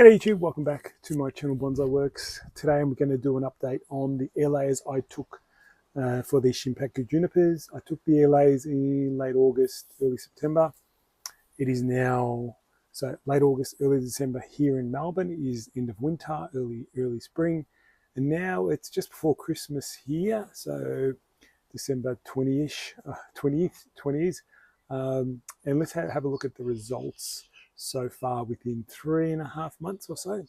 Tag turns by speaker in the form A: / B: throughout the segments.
A: G'day YouTube, welcome back to my channel Bonsai Works. Today I'm going to do an update on the air layers I took for the Shimpaku junipers. I took the air layers in late August, early September. It is now, so late August, early December here in Melbourne is end of winter, early spring. And now it's just before Christmas here, so December 20-ish, 20s. And let's have a look at the results so far within 3.5 months or so.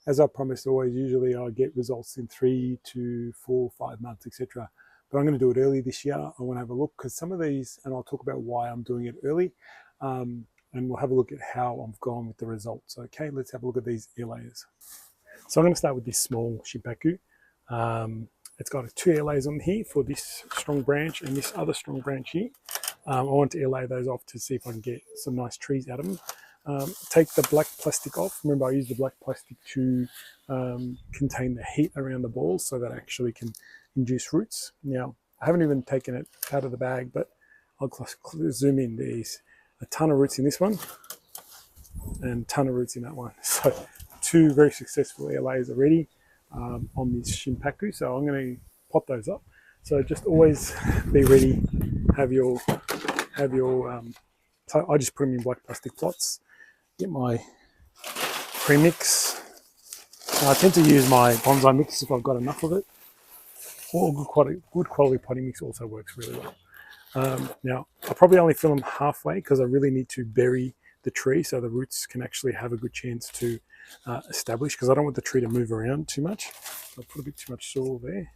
A: As I promised always, usually I get results in 3 to 4, 5 months, etc. But I'm going to do it early this year. I want to have a look because some of these, and I'll talk about why I'm doing it early, and we'll have a look at how I've gone with the results. Okay, let's have a look at these air layers. So I'm going to start with this small Shimpaku. It's got 2 air layers on here for this strong branch and this other strong branch here. I want to air lay those off to see if I can get some nice trees out of them. Take the black plastic off. Remember, I use the black plastic to contain the heat around the balls so that it actually can induce roots. Now, I haven't even taken it out of the bag, but I'll zoom in. There's a ton of roots in this one and a ton of roots in that one. So 2 very successful air layers already on this Shimpaku. So I'm going to pop those up. So just always be ready. Have your so I just put them in black plastic pots. Get my premix. I tend to use my bonsai mix if I've got enough of it. Or good quality potting mix also works really well. Now, I'll probably only fill them halfway because I really need to bury the tree so the roots can actually have a good chance to establish, because I don't want the tree to move around too much. So I'll put a bit too much soil there.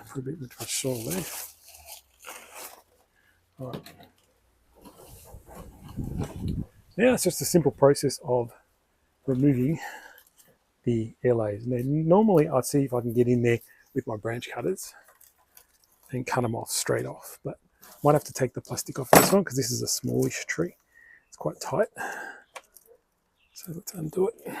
A: Put a bit too much soil there. All right. Now it's just a simple process of removing the air layers. Now, normally I'd see if I can get in there with my branch cutters and cut them off straight off, but I might have to take the plastic off this one because this is a smallish tree. It's quite tight. So let's undo it.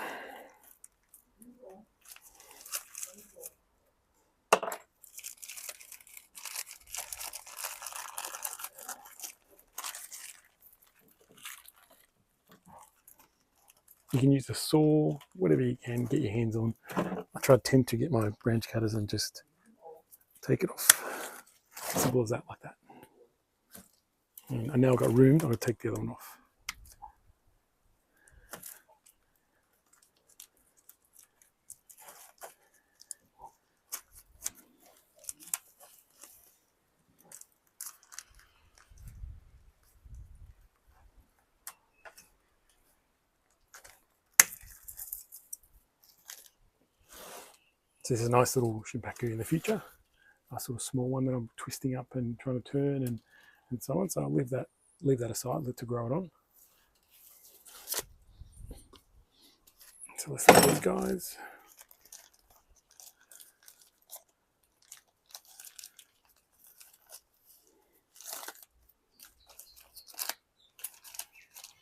A: You can use a saw, whatever you can get your hands on. I tend to get my branch cutters and just take it off. Simple as that, like that. And now I've got room, I'm going to take the other one off. So this is a nice little Shimpaku in the future. A sort of small one that I'm twisting up and trying to turn and so on. So I'll leave that aside, let to grow it on. So let's look at these guys.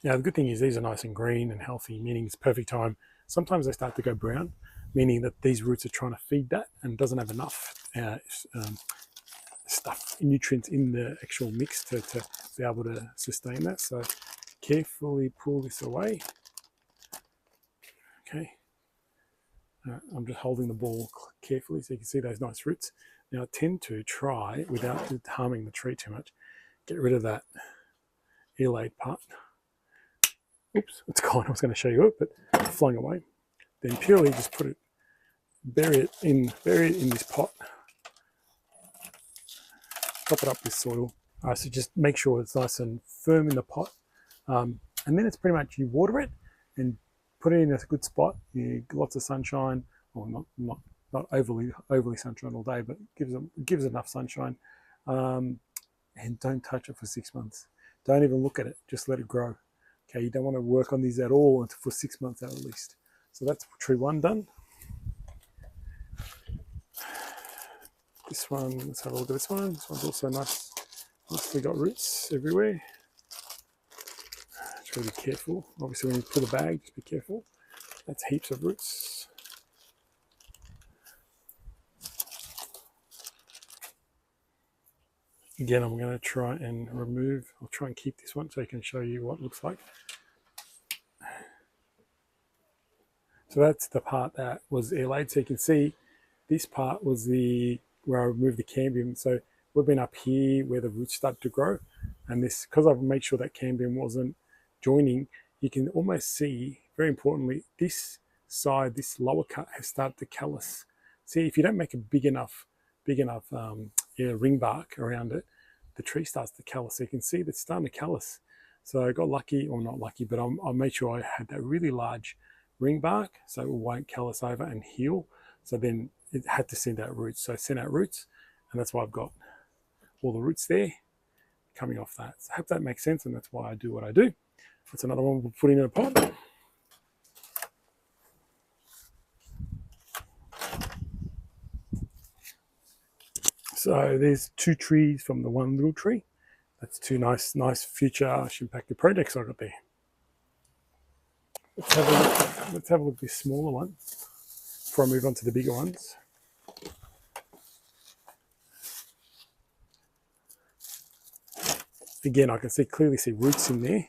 A: Now the good thing is these are nice and green and healthy, meaning it's perfect time. Sometimes they start to go brown, meaning that these roots are trying to feed that and doesn't have enough nutrients in the actual mix to be able to sustain that. So carefully pull this away. Okay. I'm just holding the ball carefully so you can see those nice roots. Now I tend to try, without harming the tree too much, get rid of that air laid part. Oops, it's gone. I was going to show you it, but it's flying away. Then purely just bury it in this pot. Top it up with soil. So just make sure it's nice and firm in the pot. And then it's pretty much, you water it and put it in a good spot. You get lots of sunshine, or not overly sunshine all day, but gives enough sunshine. And don't touch it for 6 months. Don't even look at it. Just let it grow. Okay, you don't want to work on these at all for 6 months at least. So that's tree 1 done. This one, let's have a look at this one. This one's also nice. Nicely got roots everywhere. Just gotta be careful. Obviously when you pull the bag, just be careful. That's heaps of roots. Again, I'm going to try and I'll try and keep this one so I can show you what it looks like. So that's the part that was air laid. So you can see this part was where I removed the cambium. So we've been up here where the roots started to grow. And this, because I've made sure that cambium wasn't joining, you can almost see, very importantly, this side, this lower cut has started to callus. See, if you don't make a big enough ring bark around it, the tree starts to callus. So you can see that it's starting to callus. So I got lucky, or not lucky, but I made sure I had that really large ring bark so it won't callus over and heal. So then it had to send out roots. So I sent out roots, and that's why I've got all the roots there coming off that. So I hope that makes sense, and that's why I do what I do. That's another one we'll put in a pot. So there's 2 trees from the one little tree. That's 2 nice future Shimpaku projects I got there. Let's have a look at this smaller one before I move on to the bigger ones. Again, I can clearly see roots in there.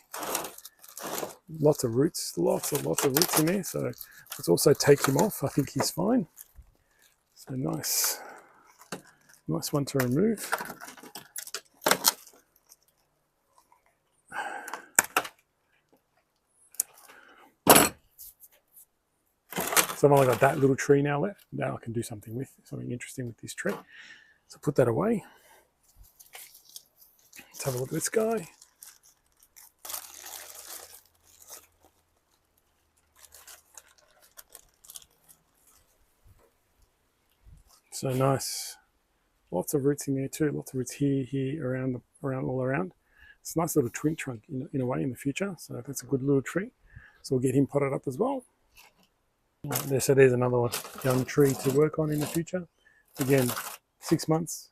A: Lots of roots, lots of roots in there. So let's also take him off. I think he's fine. So nice one to remove. So I've only got that little tree now left. Now I can do something interesting with this tree. So put that away. Let's have a look at this guy. So nice. Lots of roots in there too. Lots of roots here, all around. It's a nice little twin trunk in a way in the future. So that's a good little tree. So we'll get him potted up as well. So there's another young tree to work on in the future. Again, 6 months.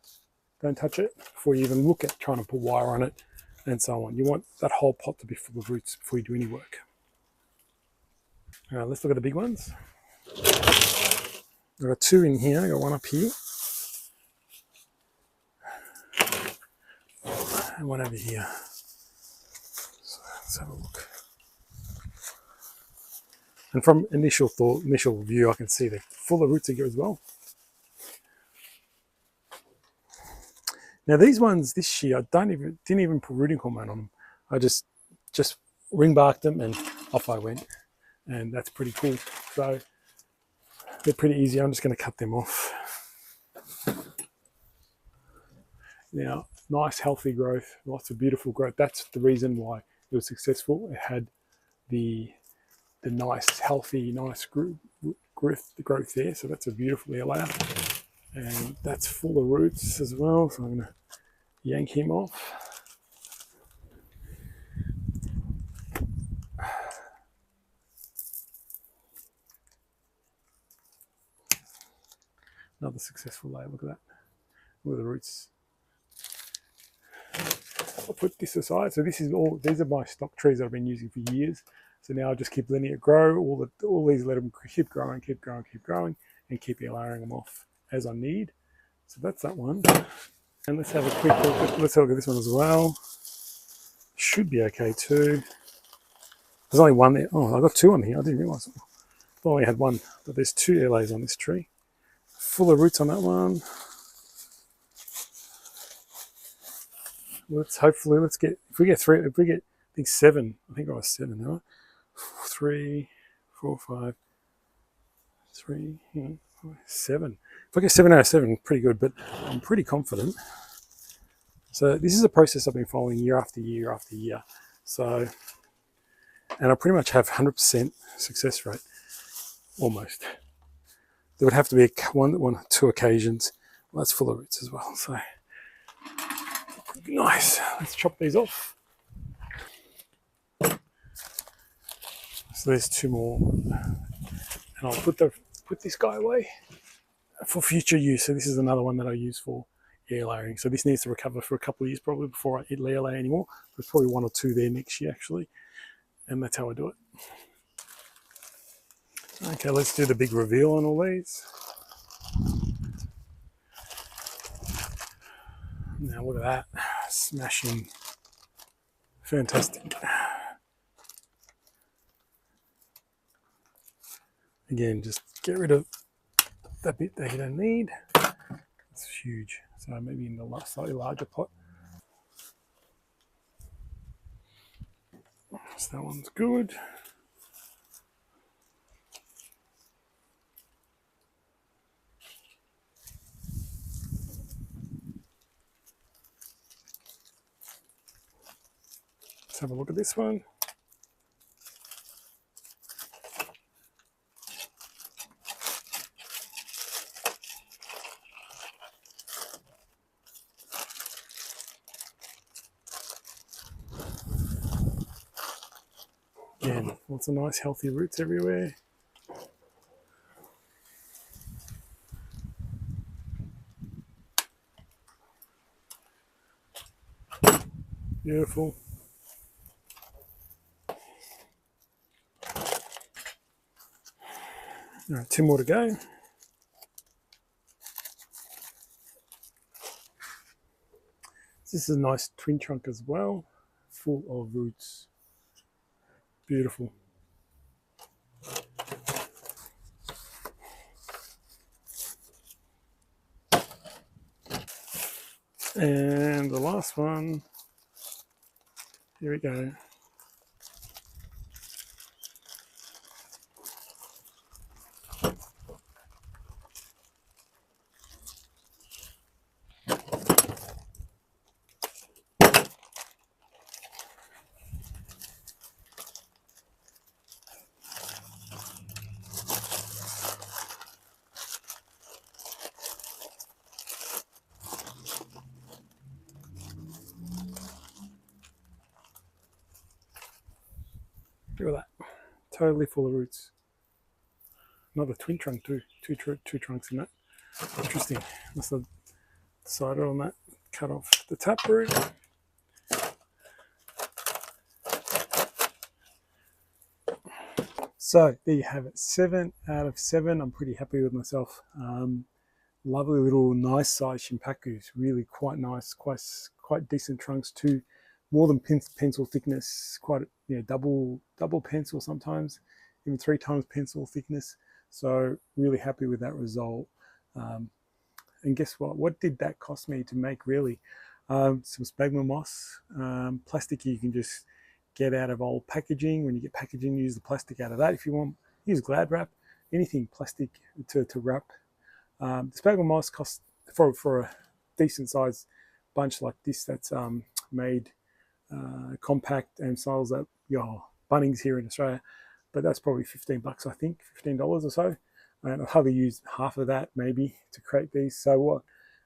A: Don't touch it before you even look at trying to put wire on it and so on. You want that whole pot to be full of roots before you do any work. All right, let's look at the big ones. I've got 2 in here. I've got one up here. And one over here. So let's have a look. And from initial view, I can see they're full of roots here as well. Now these ones this year, I didn't even put rooting hormone on them. I just ring barked them and off I went. And that's pretty cool. So they're pretty easy. I'm just going to cut them off. Now, nice healthy growth, lots of beautiful growth. That's the reason why it was successful. It had the nice healthy growth there. So that's a beautiful air layer, and that's full of roots as well. So I'm going to yank him off. Another successful layer. Look at that. Look at the roots. I'll put this aside. So these are my stock trees that I've been using for years. So now I just keep letting it grow. All these let them keep growing, and keep layering them off as I need. So that's that one. And let's have a quick look. Let's have a look at this one as well. Should be okay too. There's only one there. Oh, I've got 2 on here. I didn't realise. I only had 1, but there's 2 air layers on this tree. Full of roots on that one. Let's get, if we get 7, I think I was 7 now. 3, 4, 5, 3, 7. If I get 7 out of 7, pretty good, but I'm pretty confident. So this is a process I've been following year after year after year. So, and I pretty much have 100% success rate, almost. There would have to be one or 2 occasions. Well, that's full of roots as well. So nice. Let's chop these off. So there's 2 more, and I'll put this guy away for future use. So this is another one that I use for air layering. So this needs to recover for a couple of years probably before I air layer anymore. There's probably 1 or 2 there next year actually, and that's how I do it. Okay, let's do the big reveal on all these. Now look at that, smashing, fantastic. Again, just get rid of that bit that you don't need. It's huge, so maybe in the slightly larger pot. So that one's good. Let's have a look at this one. Again, lots of nice healthy roots everywhere. Beautiful. All right, 2 more to go. This is a nice twin trunk as well, full of roots. Beautiful. And the last one, here we go. Look at that, totally full of roots. Another twin trunk too, two trunks in that. Interesting. Must have decided on that. Cut off the taproot. So there you have it, 7 out of 7. I'm pretty happy with myself. Lovely little nice size Shimpakus, really quite nice, quite decent trunks too. More than pencil thickness, quite double pencil sometimes, even 3 times pencil thickness. So really happy with that result. And guess what? What did that cost me to make really? Some sphagnum moss, plastic you can just get out of old packaging. When you get packaging, use the plastic out of that. If you want, use Glad wrap, anything plastic to wrap. The sphagnum moss costs for a decent size bunch like this that's made compact and sells at Bunnings here in Australia, but that's probably $15, I think, $15 or so. And I've hardly used half of that maybe to create these. So what,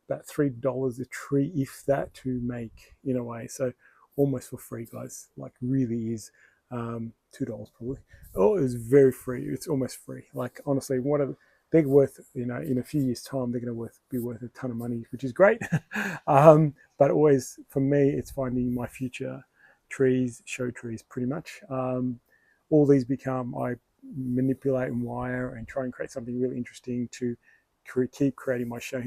A: about $3 a tree, if that, to make in a way. So almost for free, guys. Like really is $2 probably. Oh, it was very free. It's almost free. Like honestly, they're worth, in a few years' time, they're going to be worth a ton of money, which is great. But always, for me, it's finding my future trees, show trees, pretty much. All these I manipulate and wire and try and create something really interesting to keep creating my show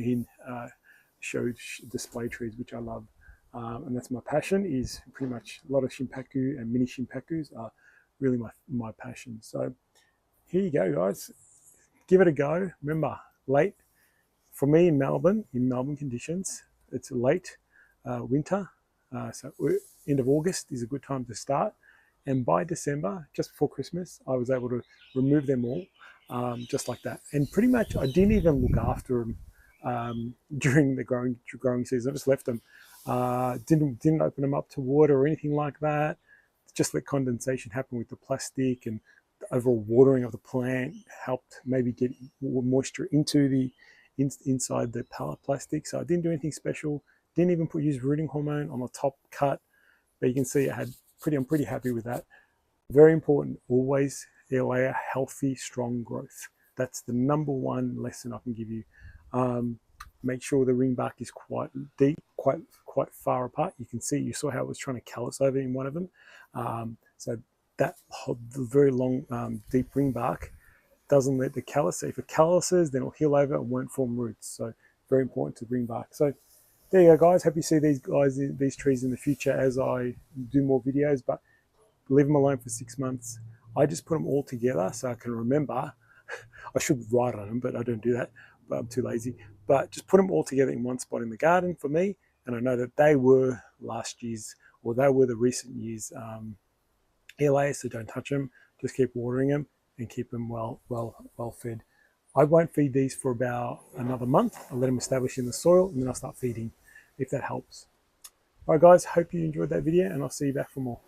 A: display trees, which I love. And that's my passion, is pretty much a lot of Shimpaku and mini Shimpakus are really my passion. So here you go, guys. Give it a go. Remember, late for me in Melbourne conditions, it's late winter. So end of August is a good time to start. And by December, just before Christmas, I was able to remove them all just like that. And pretty much I didn't even look after them during the growing season. I just left them. Didn't open them up to water or anything like that. Just let condensation happen with the plastic, and the overall watering of the plant helped maybe get moisture into the inside the pallet plastic. So I didn't do anything special. Didn't even use rooting hormone on the top cut. But you can see I'm pretty happy with that. Very important, always allow a healthy, strong growth. That's the number one lesson I can give you. Make sure the ring bark is quite deep, quite far apart. You saw how it was trying to callus over in one of them. So that very long, deep ring bark doesn't let the callus. If it calluses, then it'll heal over and won't form roots. So very important to ring bark. So there you go, guys. Hope you see these trees in the future as I do more videos, but leave them alone for 6 months. I just put them all together so I can remember I should write on them, but I don't do that. But I'm too lazy. But just put them all together in one spot in the garden for me. And I know that they were last year's, or they were the recent year's air layers, so don't touch them. Just keep watering them and keep them well fed. I won't feed these for about another month. I'll let them establish in the soil, and then I'll start feeding, if that helps. All right, guys, hope you enjoyed that video, and I'll see you back for more.